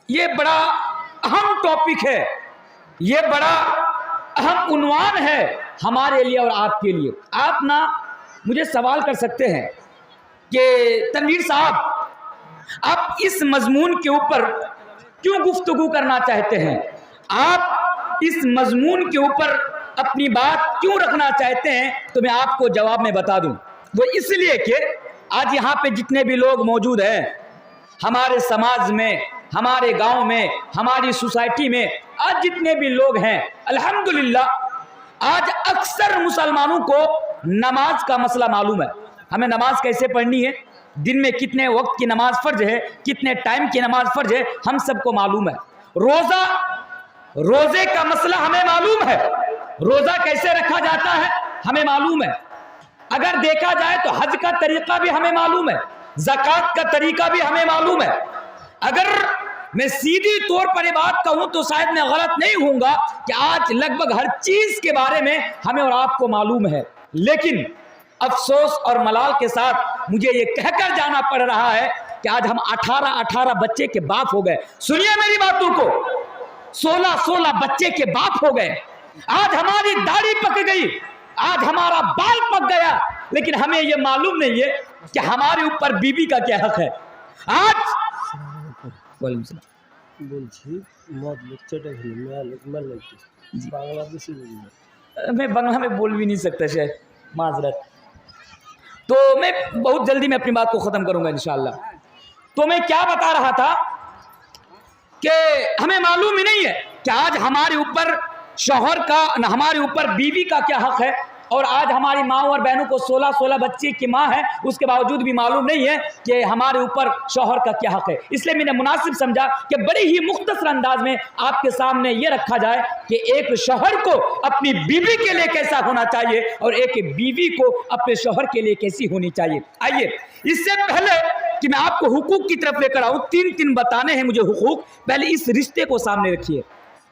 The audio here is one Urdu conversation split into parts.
یہ بڑا اہم ٹاپک ہے، یہ بڑا اہم عنوان ہے ہمارے لیے اور آپ کے لیے۔ آپ نا مجھے سوال کر سکتے ہیں کہ تنویر صاحب آپ اس مضمون کے اوپر کیوں گفتگو کرنا چاہتے ہیں، آپ اس مضمون کے اوپر اپنی بات کیوں رکھنا چاہتے ہیں؟ تو میں آپ کو جواب میں بتا دوں، وہ اس لیے کہ آج یہاں پہ جتنے بھی لوگ موجود ہیں ہمارے سماج میں، ہمارے گاؤں میں، ہماری سوسائٹی میں، آج جتنے بھی لوگ ہیں الحمدللہ آج اکثر مسلمانوں کو نماز کا مسئلہ معلوم ہے۔ ہمیں نماز کیسے پڑھنی ہے، دن میں کتنے وقت کی نماز فرض ہے، کتنے ٹائم کی نماز فرض ہے، ہم سب کو معلوم ہے۔ روزے کا مسئلہ ہمیں معلوم ہے، روزہ کیسے رکھا جاتا ہے ہمیں معلوم ہے۔ اگر دیکھا جائے تو حج کا طریقہ بھی ہمیں معلوم ہے، زکوٰۃ کا طریقہ بھی ہمیں معلوم ہے۔ اگر میں سیدھی طور پر یہ بات کہوں تو شاید میں غلط نہیں ہوں گا کہ آج لگ بھگ ہر چیز کے بارے میں ہمیں اور آپ کو معلوم ہے، لیکن افسوس اور ملال کے ساتھ مجھے یہ کہہ کر جانا پڑ رہا ہے کہ آج ہم 18 بچے کے باپ ہو گئے۔ سنیے میری باتوں کو، 16 بچے کے باپ ہو گئے۔ آج ہماری داڑھی پک گئی، آج ہمارا بال پک گیا، لیکن ہمیں یہ معلوم نہیں ہے کہ ہمارے اوپر بیوی کا کیا حق ہے۔ آج میں بنگلہ میں بول بھی نہیں سکتا شاید، معذرت۔ تو میں بہت جلدی میں اپنی بات کو ختم کروں گا انشاءاللہ۔ تو میں کیا بتا رہا تھا کہ ہمیں معلوم ہی نہیں ہے کہ آج ہمارے اوپر شوہر کا، ہمارے اوپر بیوی کا کیا حق ہے، اور آج ہماری ماں اور بہنوں کو 16 بچے کی ماں ہے، اس کے باوجود بھی معلوم نہیں ہے کہ ہمارے اوپر شوہر کا کیا حق ہے۔ اس لیے میں نے مناسب سمجھا کہ بڑے ہی مختصر انداز میں آپ کے سامنے یہ رکھا جائے کہ ایک شوہر کو اپنی بیوی کے لیے کیسا ہونا چاہیے اور ایک بیوی کو اپنے شوہر کے لیے کیسی ہونی چاہیے۔ آئیے اس سے پہلے کہ میں آپ کو حقوق کی طرف لے کر آؤں، تین بتانے ہیں مجھے حقوق۔ پہلے اس رشتے کو سامنے رکھیے،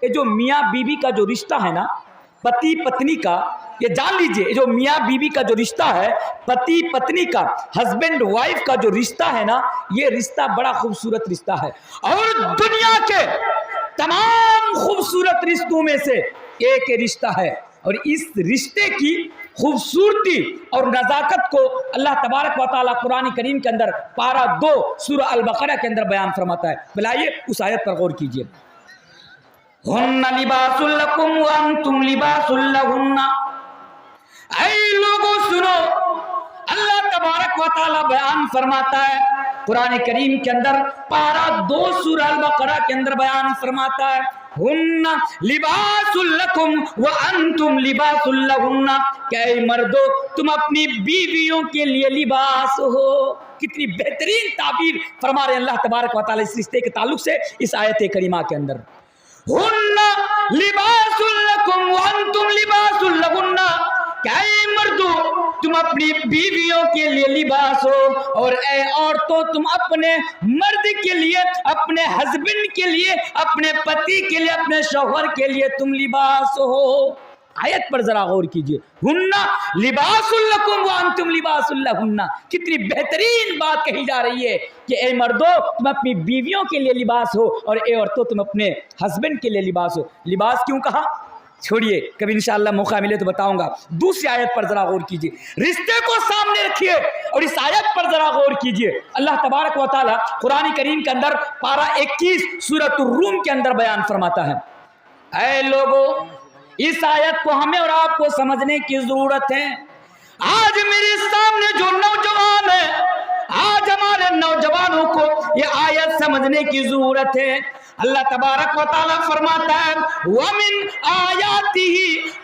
یہ جو میاں بیوی کا جو رشتہ ہے نا، پتی پتنی کا، یہ جان لیجئے جو میاں بیوی کا جو رشتہ ہے، پتی پتنی کا، ہسبینڈ وائف کا جو رشتہ ہے نا، یہ رشتہ بڑا خوبصورت رشتہ ہے، اور دنیا کے تمام خوبصورت رشتوں میں سے ایک رشتہ ہے، اور اس رشتے کی خوبصورتی اور نزاکت کو اللہ تبارک و تعالیٰ قرآن کریم کے اندر پارہ 2 سورہ البقرہ کے اندر بیان فرماتا ہے۔ بلائیے اس آیت پر غور کیجئے۔ ہن لباس لکم وانتم لباس لہن، اے لوگوں سنو، اللہ تبارک و تعالیٰ بیان فرماتا ہے قرآن کریم کے اندر پارہ 2 سورہ البقرہ کے اندر بیان فرماتا ہے، ہن لباس لکم وانتم لباس لہن، کہ اے مردو تم اپنی بیویوں کے لیے لباس ہو۔ کتنی بہترین تعبیر فرما رہے ہیں اللہ تبارک و تعالیٰ اس رشتے کے تعلق سے اس آیت کریمہ کے اندر۔ ہن لباس لکم وانتم لباس لہن، کہ اے مردو تم اپنی بیویوں کے لیے لباس ہو، اور اے عورتوں تم اپنے مرد کے لیے، اپنے ہسبینڈ کے لیے، اپنے پتی کے لیے، اپنے شوہر کے لیے تم لباس ہو۔ آیت پر ذرا غور کیجئے، ہن لباس لکم وانتم لباس لہن، کتنی بہترین بات کہی جا رہی ہے کہ اے مردو تم اپنی بیویوں کے لیے لباس ہو، اور اے عورتوں تم اپنے ہسبینڈ کے لیے لباس ہو۔ لباس کیوں کہا چھوڑیے، کبھی انشاءاللہ موقع ملے تو بتاؤں گا۔ دوسری آیت پر ذرا غور کیجئے، رشتے کو سامنے رکھیے اور اس آیت پر ذرا غور کیجئے۔ اللہ تبارک و تعالیٰ قرآن کریم کے اندر پارہ 21 سورۃ الروم کے اندر بیان فرماتا ہے، اے لوگوں اس آیت کو ہمیں اور آپ کو سمجھنے کی ضرورت ہے۔ آج میرے سامنے جو نوجوان ہے، آج ہمارے نوجوانوں کو یہ آیت سمجھنے کی ضرورت ہے۔ اللہ تبارک و تعالیٰ فرماتا ہے وَمِنْ آیَاتِهِ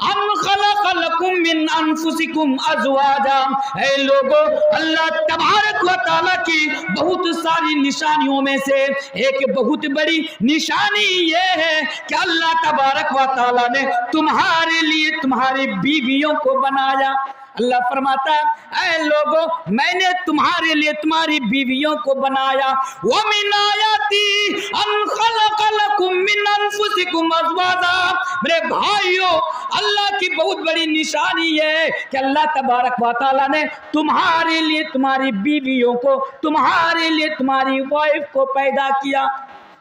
أَنْ خَلَقَ لَكُم مِّنْ أَنفُسِكُمْ أَزْوَاجًا، اے لوگوں اللہ تبارک و تعالیٰ کی بہت ساری نشانیوں میں سے ایک بہت بڑی نشانی یہ ہے کہ اللہ تبارک و تعالیٰ نے تمہارے لیے تمہاری بیویوں کو بنایا۔ اللہ فرماتا ہے اے لوگوں میں نے تمہارے لیے تمہاری بیویوں کو بنایا۔ وَمِنْ آیَاتِهِ أَنْ خَلَقَ لَكُم مِّنْ أَنفُسِكُمْ أَزْوَاجًا، میرے بھائیوں اللہ کی بہت بڑی نشانی ہے کہ اللہ تبارک و تعالیٰ نے تمہارے لیے تمہاری بیویوں کو، تمہارے لیے تمہاری وائف کو پیدا کیا۔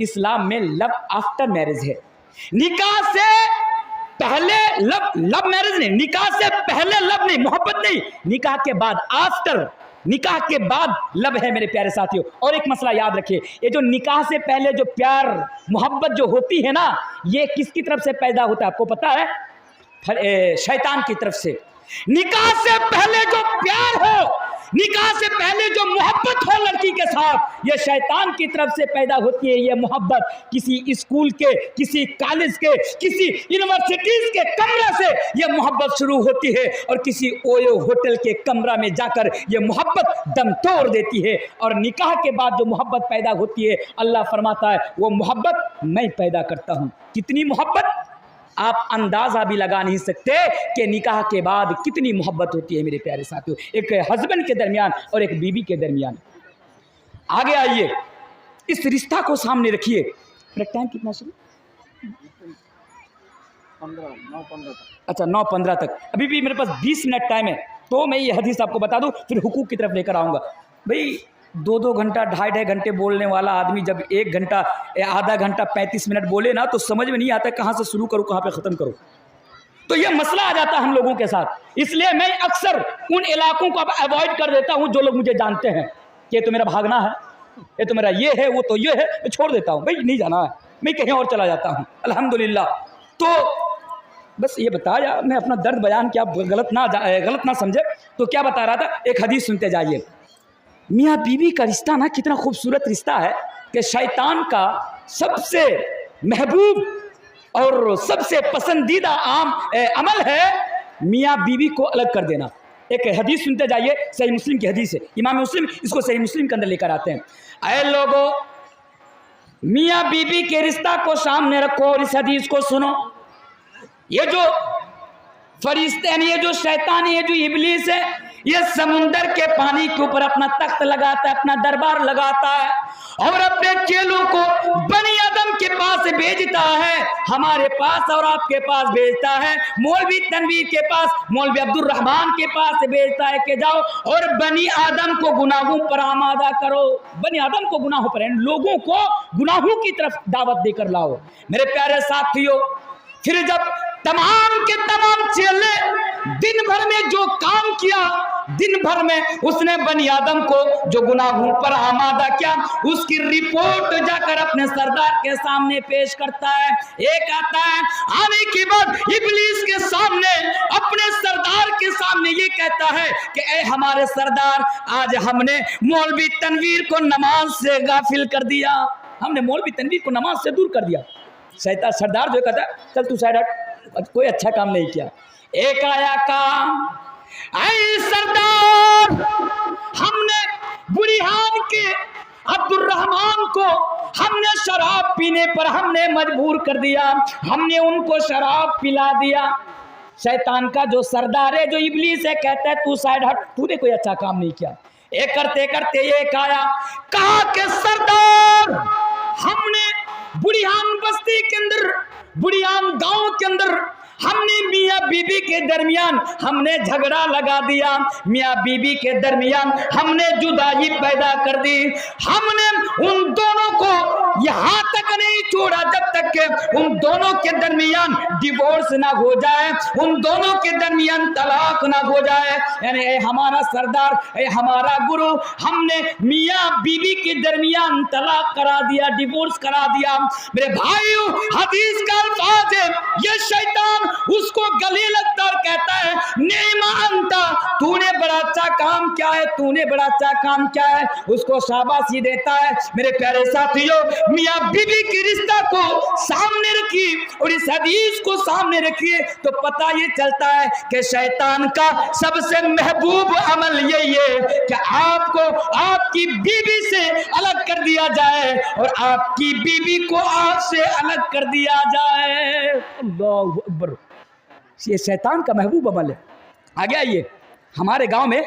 اسلام میں لو آفٹر میرج ہے. نکاح سے پہلے لو میرج نہیں, نکاح سے پہلے لو نہیں, محبت نہیں, نکاح کے بعد آفٹر, نکاح کے بعد لب ہے میرے پیارے ساتھیوں. اور ایک مسئلہ یاد رکھیے, یہ جو نکاح سے پہلے جو پیار محبت جو ہوتی ہے نا, یہ کس کی طرف سے پیدا ہوتا ہے آپ کو پتا ہے؟ شیطان کی طرف سے. نکاح سے پہلے جو پیار ہو, نکاح سے پہلے جو محبت ہو لڑکی کے ساتھ, یہ شیطان کی طرف سے پیدا ہوتی ہے. یہ محبت کسی اسکول کے, کسی کالج کے, کسی یونیورسٹیز کے کمرے سے یہ محبت شروع ہوتی ہے, اور کسی اویو ہوٹل کے کمرہ میں جا کر یہ محبت دم توڑ دیتی ہے. اور نکاح کے بعد جو محبت پیدا ہوتی ہے, اللہ فرماتا ہے وہ محبت میں پیدا کرتا ہوں. کتنی محبت آپ اندازہ بھی لگا نہیں سکتے کہ نکاح کے بعد کتنی محبت ہوتی ہے میرے پیارے ساتھیوں, ایک ہسبینڈ کے درمیان اور ایک بیوی کے درمیان. آگے آئیے, اس رشتہ کو سامنے رکھیے. ٹائم کتنا شروع؟ 9:15 تک. ابھی بھی میرے پاس 20 منٹ ٹائم ہے, تو میں یہ حدیث آپ کو بتا دوں, پھر حقوق کی طرف لے کر آؤں گا. بھائی 2 گھنٹہ 2.5 گھنٹے بولنے والا آدمی جب 1 گھنٹہ آدھا گھنٹہ 35 منٹ بولے نا, تو سمجھ میں نہیں آتا کہاں سے شروع کروں کہاں پہ ختم کروں. تو یہ مسئلہ آ جاتا ہے ہم لوگوں کے ساتھ. اس لیے میں اکثر ان علاقوں کو اوائڈ کر دیتا ہوں جو لوگ مجھے جانتے ہیں کہ یہ تو میرا بھاگنا ہے, یہ تو میرا یہ ہے, وہ تو یہ ہے, میں چھوڑ دیتا ہوں. بھائی نہیں جانا ہے, میں کہیں اور چلا جاتا ہوں الحمدللہ. تو بس یہ بتایا, میں اپنا درد بیان کیا, غلط نہ سمجھے. تو کیا بتا رہا تھا, ایک حدیث سنتے جائیے. میاں بیوی کا رشتہ نا کتنا خوبصورت رشتہ ہے کہ شیطان کا سب سے محبوب اور سب سے پسندیدہ عمل ہے میاں بیوی کو الگ کر دینا. ایک حدیث سنتے جائیے, صحیح مسلم کی حدیث ہے, امام مسلم اس کو صحیح مسلم کے اندر لے کر آتے ہیں. اے لوگو, میاں بیوی کے رشتہ کو سامنے رکھو اور اس حدیث کو سنو. یہ جو فرشتے ہیں, یہ جو شیطان ہے, یہ جو ابلیس ہے, یہ سمندر کے پانی کے اوپر اپنا تخت لگاتا ہے, اپنا دربار لگاتا ہے, اور اپنے چیلوں کو بنی آدم کے پاس بھیجتا ہے, ہمارے پاس اور آپ کے پاس بھیجتا ہے, مولوی تنویر کے پاس, مولوی عبد الرحمان کے پاس بھیجتا ہے کہ جاؤ اور بنی آدم کو گناہوں پر آمادہ کرو. بنی آدم کو گناہوں پر, لوگوں کو گناہوں کی طرف دعوت دے کر لاؤ. میرے پیارے ساتھیوں, پھر جب تمام کے تمام چیلے دن بھر میں جو کام کیا, دن بھر میں اس نے بنی آدم کو جو گناہوں پر آمادہ کیا, اس کی رپورٹ جا کر اپنے سردار کے سامنے پیش کرتا ہے. ایک آتا ہے, آنے کے بعد ابلیس کے سامنے, اپنے سردار کے سامنے یہ کہتا ہے کہ اے ہمارے سردار, آج ہم نے مولوی تنویر کو نماز سے غافل کر دیا, ہم نے مولوی تنویر کو نماز سے دور کر دیا. سردار جو کہتا ہے چل تو سائڈ ہٹ, کوئی اچھا کام نہیں کیا. ایک آیا کام, اے سردار, ہم نے بڑھیان کے عبد الرحمان کو ہم نے شراب پینے پر ہم نے مجبور کر دیا, ہم نے ان کو شراب پلا دیا. شیطان کا جو سردار ہے, جو ابلیس ہے, کہتا ہے تو سائڈ ہٹ, تو نے کوئی اچھا کام نہیں کیا. ایک کرتے کرتے ایک آیا, کہا کہ سردار, ہم نے بڑھیان بستی کے اندر, بڑھیان گاؤں کے اندر ہم نے میاں بیوی کے درمیان ہم نے جھگڑا لگا دیا, میاں بیوی کے درمیان ہم نے جدائی پیدا کر دی. ہم نے ان دونوں کو یہاں تک نہیں چھوڑا جب تک کہ ان دونوں کے درمیان ڈیورس نہ ہو جائے, ان دونوں کے درمیان طلاق نہ ہو جائے. یعنی اے ہمارا سردار, اے ہمارا گرو, ہم نے میاں بیوی کے درمیان طلاق کرا دیا, ڈیورس کرا دیا. میرے بھائیو, حدیث کا الفاظ ہے, یہ شیطان اس کو گلے لگتا اور کہتا ہے نعم انتا, تو نے بڑا اچھا کام کیا ہے, تو نے بڑا اچھا کام کیا ہے, اس کو شاباشی دیتا ہے. میرے پیارے ساتھیوں, میاں بیوی کے رشتہ کو سامنے رکھیے اور اس حدیث کو سامنے رکھیے تو پتہ یہ چلتا ہے کہ شیطان کا سب سے محبوب عمل یہی ہے کہ آپ کو آپ کی بیوی سے الگ کر دیا جائے اور آپ کی بیوی کو آپ سے الگ کر دیا جائے. اللہ اکبر, یہ شیطان کا محبوب عمل ہے. آگے آئیے, ہمارے گاؤں میں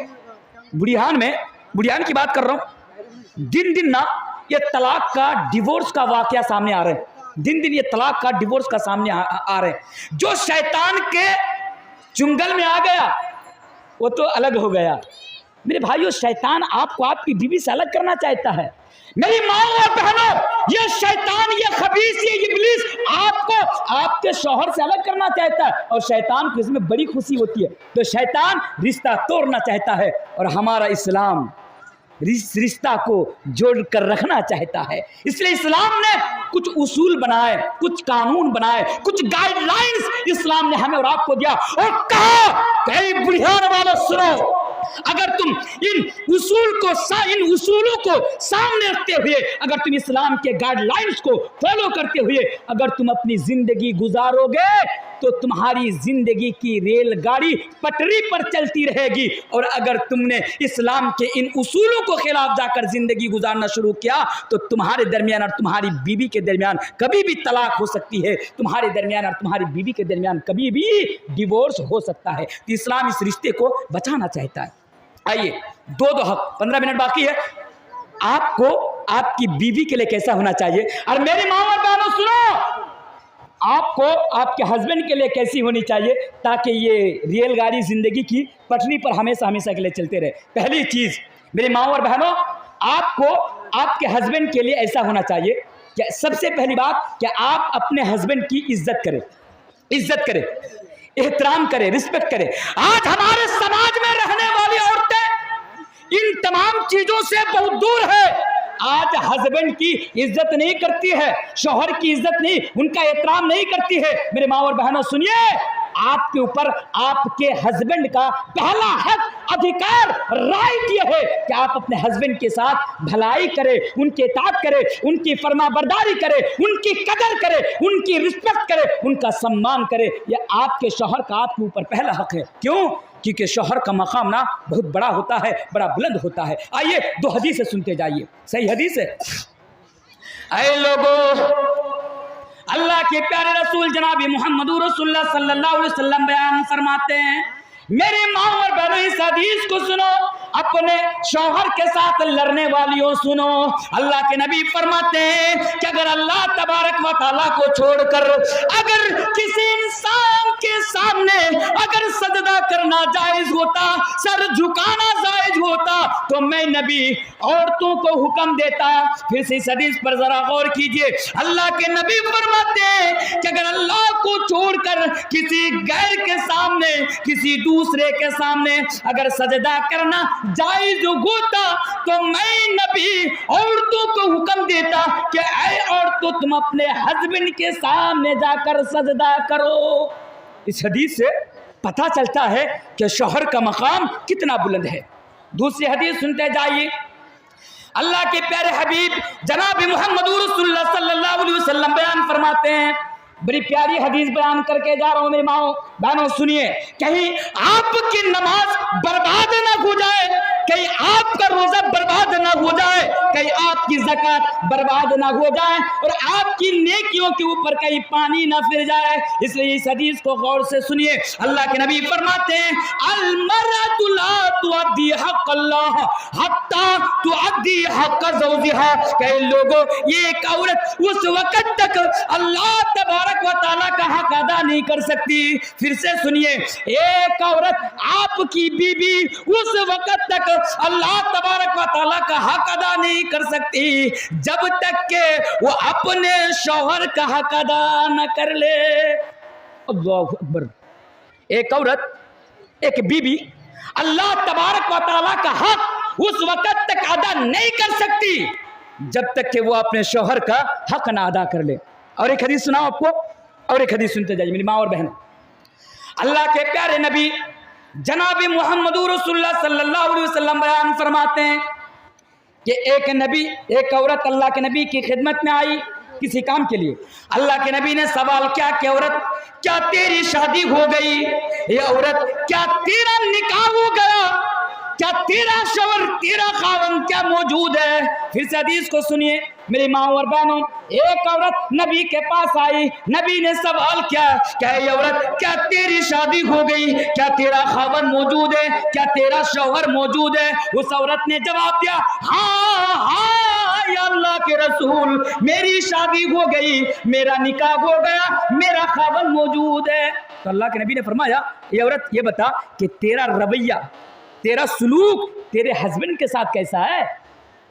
بڑھیان کی بات کر رہا ہوں, دن نا یہ طلاق کا, ڈیورس کا واقعہ سامنے آ رہے ہیں. دن یہ طلاق کا, ڈیورس کا سامنے آ رہے ہیں. جو شیطان کے چنگل میں آ گیا وہ تو الگ ہو گیا. میرے بھائیو, شیطان آپ کو آپ کی بیوی سے الگ کرنا چاہتا ہے, میری ماں اور بہنوں، یہ شیطان، یہ خبیث، یہ ابلیس آپ کو آپ کے شوہر سے الگ کرنا چاہتا ہے، اور شیطان کو اس میں بڑی خوشی ہوتی ہے، تو شیطان رشتہ توڑنا چاہتا ہے، اور ہمارا اسلام رشتہ کو جوڑ کر رکھنا چاہتا ہے۔ اس لیے اسلام نے کچھ اصول بنائے، کچھ قانون بنائے، کچھ گائیڈ لائنز اسلام نے ہمیں اور آپ کو دیا، اور کہا کہ اے بڑھیان والو سنو، اگر تم ان اصولوں کو سامنے رکھتے ہوئے، اگر تم اسلام کے گائیڈ لائنز کو فالو کرتے ہوئے اگر تم اپنی زندگی گزارو گے تو تمہاری زندگی کی ریل گاڑی پٹری پر چلتی رہے گی، اور اگر تم نے اسلام کے ان اصولوں کو خلاف جا کر زندگی گزارنا شروع کیا تو تمہارے درمیان اور تمہاری بیوی کے درمیان کبھی بھی طلاق ہو سکتی ہے، تمہارے درمیان اور تمہاری بیوی کے درمیان کبھی بھی ڈیورس ہو سکتا ہے۔ تو اسلام اس رشتے کو بچانا چاہتا ہے۔ آئیے، دو حق، 15 منٹ باقی ہے۔ آپ کو آپ کی بیوی کے لیے کیسا ہونا چاہیے، اور میری ماں اور بہنوں سنو، آپ کو آپ کے ہسبینڈ کے لیے کیسی ہونی چاہیے تاکہ یہ ریل گاڑی زندگی کی پٹری پر ہمیشہ ہمیشہ کے لیے چلتے رہے۔ پہلی چیز میری ماں اور بہنوں، آپ کو آپ کے ہسبینڈ کے لیے ایسا ہونا چاہیے کہ سب سے پہلی بات کہ آپ اپنے ہسبینڈ کی عزت کریں، احترام کریں، رسپیکٹ کریں۔ آج ہمارے سماج میں رہنے والی عورتیں ان تمام چیزوں سے بہت دور ہے۔ آج ہسبینڈ کی عزت نہیں کرتی ہے، شوہر کی عزت نہیں، ان کا احترام نہیں کرتی ہے۔ میرے ماں اور بہنوں سنیے، آپ کے اوپر آپ کے ہسبینڈ کا پہلا حق، ادھیکار، رائٹ یہ ہے کہ آپ اپنے ہسبینڈ کے ساتھ بھلائی کرے، ان کی اطاعت کرے، ان کی فرما برداری کرے، ان کی قدر کرے، ان کی رسپیکٹ کرے، ان کا سمان کرے۔ یہ آپ کے شوہر کا آپ کے اوپر پہلا حق ہے۔ کیوں؟ کیونکہ شوہر کا مقام نا بہت بڑا ہوتا ہے، بڑا بلند ہوتا ہے۔ آئیے 2 حدیثیں سنتے جائیے، صحیح حدیث ہے۔ اے لوگو، اللہ کے پیارے رسول جناب محمد رسول اللہ صلی اللہ علیہ وسلم بیان فرماتے ہیں، میری ماں اور بہنوں اس حدیث کو سنو، اپنے شوہر کے ساتھ لڑنے والیوں سنو۔ اللہ کے نبی فرماتے ہیں کہ اگر اللہ تبارک و تعالیٰ کو چھوڑ کر اگر کسی انسان کے سامنے اگر سجدہ کرنا جائز ہوتا، سر جھکانا جائز ہوتا، تو میں نبی عورتوں کو حکم دیتا۔ پھر سے اس حدیث پر ذرا غور کیجئے، اللہ کے نبی فرماتے ہیں کہ اگر اللہ کو چھوڑ کر کسی غیر کے سامنے، کسی دوسرے کے سامنے اگر سجدہ کرنا جائز ہوتا تو میں نبی عورتوں کو حکم دیتا کہ اے عورتوں تم اپنے ہسبینڈ کے سامنے جا کر سجدہ کرو۔ اس حدیث سے پتہ چلتا ہے کہ شوہر کا مقام کتنا بلند ہے۔ دوسری حدیث سنتے جائیے، اللہ کے پیارے حبیب جناب محمد رسول اللہ صلی اللہ علیہ وسلم بیان فرماتے ہیں، بڑی پیاری حدیث بیان کر کے جا رہا ہوں میری ماں بہنوں سنیے، کہیں آپ کی نماز برباد نہ ہو جائے، کہیں آپ کا روزہ برباد نہ ہو جائے، کہیں آپ کی زکوٰۃ برباد نہ ہو جائے، اور آپ کی نیکیوں کے اوپر کہیں پانی نہ پھر جائے۔ اس لیے اس حدیث کو غور سے سنیے، اللہ کے نبی فرماتے ہیں المرأة لا تؤدي حق اللہ حتی تؤدي حق زوجها، کہ لوگوں یہ ایک عورت اس وقت تک اللہ تبارک و تعالیٰ کا حق ادا نہیں کر سکتی۔ پھر سے سنیے، ایک عورت آپ کی بیوی اس وقت تک اللہ تبارک و تعالیٰ کا حق ادا نہیں کر سکتی جب تک کہ وہ اپنے شوہر کا حق ادا نہ کر لے۔ اللہ اکبر۔ ایک عورت، ایک بیوی اللہ تبارک و تعالیٰ کا حق اس وقت تک ادا نہیں کر سکتی جب تک کہ وہ اپنے شوہر کا حق نہ ادا کر لے۔ اور ایک حدیث سناؤ آپ کو، اور ایک حدیث سنتے جائیے میری ماں اور بہن۔ اللہ کے پیارے نبی جناب محمد رسول اللہ صلی اللہ علیہ وسلم بیان فرماتے ہیں کہ ایک نبی، ایک عورت اللہ کے نبی کی خدمت میں آئی کسی کام کے لیے۔ اللہ کے نبی نے سوال کیا کہ عورت کیا تیری شادی ہو گئی؟ یہ عورت کیا تیرا نکاح ہو گیا؟ کیا تیرا شوہر، تیرا خاوند کیا موجود ہے؟ پھر سے حدیث کو سنیے میری ماں اور بہنوں، ایک عورت نبی کے پاس آئی، نبی نے سوال کیا کہ اے عورت کیا تیری شادی ہو گئی؟ کیا تیرا خاوند موجود ہے؟ کیا تیرا شوہر موجود ہے؟ اس عورت نے جواب دیا ہاں ہاں یا اللہ کے رسول، میری شادی ہو گئی، میرا نکاح ہو گیا، میرا خاوند موجود ہے۔ تو اللہ کے نبی نے فرمایا اے عورت یہ بتا کہ تیرا رویہ، تیرا سلوک تیرے ہسبینڈ کے ساتھ کیسا ہے؟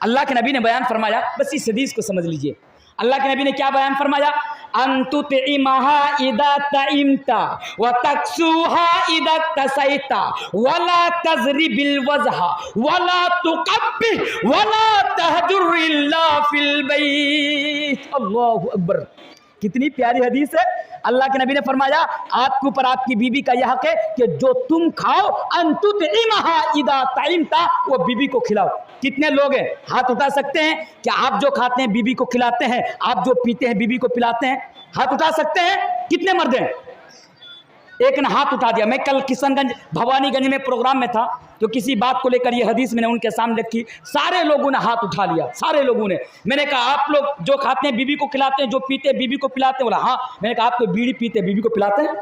اللہ کے نبی نے بیان فرمایا, بس اس حدیث کو سمجھ لیجئے. اللہ کے نبی نے کیا بیان فرمایا؟ انتو تعمہا اذا تعمتا وتکسوہا اذا تسیتا ولا تضرب الوجہ ولا تقبح ولا تہجر الا فی البیت. اللہ اکبر, کتنی پیاری حدیث ہے. اللہ کے نبی نے فرمایا آپ کے اوپر آپ کی بیوی کا یہ حق ہے کہ جو تم کھاؤ انتو تعمہا اذا تعمتا, وہ بیوی کو کھلاؤ. کتنے لوگ ہیں ہاتھ اٹھا سکتے ہیں کہ آپ جو کھاتے ہیں بیوی کو کھلاتے ہیں, آپ جو پیتے ہیں بیوی کو پلاتے ہیں؟ ہاتھ اٹھا سکتے ہیں؟ کتنے مرد ہیں؟ ایک نے ہاتھ اٹھا دیا. میں کل کشن گنج بھوانی گنج میں پروگرام میں تھا, تو کسی بات کو لے کر یہ حدیث میں نے ان کے سامنے رکھی. سارے لوگوں نے ہاتھ اٹھا لیا, سارے لوگوں نے. میں نے کہا آپ لوگ جو کھاتے ہیں بیوی کو کھلاتے ہیں, جو پیتے ہیں بیوی کو پلاتے ہیں؟ بولا ہاں. میں نے کہا آپ کو بیڑی پیتے بیوی کو پلاتے ہیں؟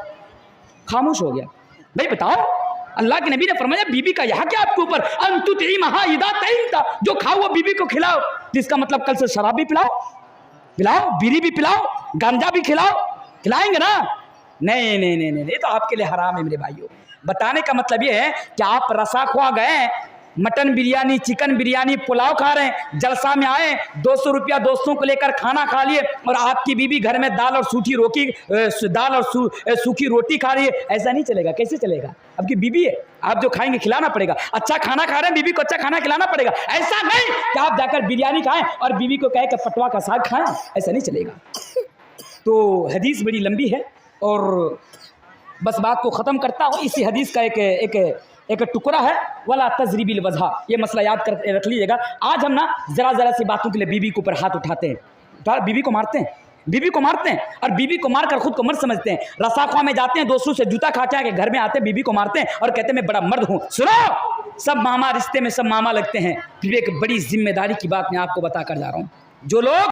خاموش ہو گیا. بھائی بتاؤ, اللہ کے نبی نے فرمایا بیوی کا یہاں کیا آپ کے اوپر, انتو تعمہا اذا تعمتا, جو کھاؤ وہ بیوی کو کھلاؤ. تو اس کا مطلب کل سے شراب بھی پلاؤ, بیڑی بھی پلاؤ, گانجا بھی کھلائیں گے نا؟ نہیں نہیں نہیں نہیں, یہ تو آپ کے لیے حرام ہے میرے بھائیوں. بتانے کا مطلب یہ ہے کہ آپ رسا خواہ گئے, مٹن بریانی, چکن بریانی, پلاؤ کھا رہے ہیں, جلسہ میں آئے, 200 روپیہ دوستوں کو لے کر کھانا کھا لیے, اور آپ کی بیوی گھر میں دال اور سوکھی روٹی کھا رہی ہے. ایسا نہیں چلے گا. کیسے چلے گا؟ آپ کی بیوی ہے, آپ جو کھائیں گے کھلانا پڑے گا. اچھا کھانا کھا رہے ہیں, بیوی کو اچھا کھانا کھلانا پڑے گا. ایسا نہیں کہ آپ جا کر بریانی کھائیں اور بیوی کو کہے کہ پٹوا کا ساگ کھائیں. ایسا نہیں چلے گا. تو حدیث بڑی لمبی ہے اور بس بات کو ختم کرتا ہوں. اسی حدیث کا ایک ٹکڑا ہے, ولا تضرب الوجہ. یہ مسئلہ یاد کر رکھ لیجیے گا. آج ہم نا ذرا سی باتوں کے لیے بیوی کے اوپر ہاتھ اٹھاتے ہیں, بیوی کو مارتے ہیں, اور بیوی کو مار کر خود کو مرد سمجھتے ہیں. رساخواہ میں جاتے ہیں, دوستوں سے جوتا کھا کے گھر میں آتے ہیں, بیوی کو مارتے ہیں اور کہتے ہیں میں بڑا مرد ہوں. سنو, سب ماما رشتے میں سب ماما لگتے ہیں. پھر ایک بڑی ذمہ داری کی بات میں آپ کو بتا کر جا رہا ہوں. جو لوگ